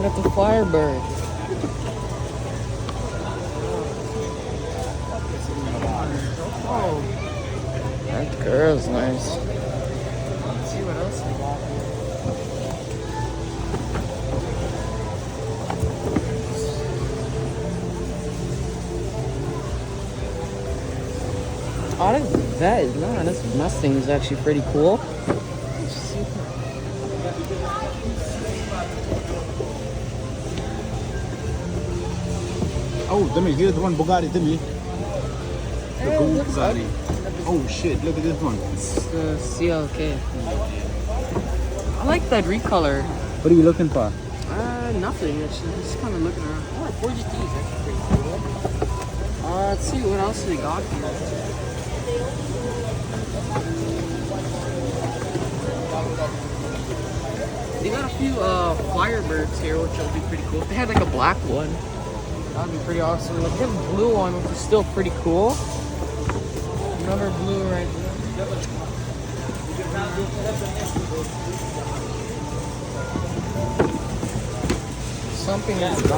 Look at the Firebird. Oh, that girl's nice. Let's see what else they got here. Oh, this Mustang is actually pretty cool. Oh, Demi, here's one Bugatti, Demi. The gold Bugatti. Oh shit, look at this one. It's the CLK. I like that recolor. What are you looking for? Nothing. Actually, just kind of looking around. Oh, 4GTs. That's pretty cool. Let's see what else they got here. They got a few Firebirds here, which will be pretty cool. If they had like a black one, that'd be pretty awesome. Like, they have a blue one, which is still pretty cool. Another blue right there. Something that's not.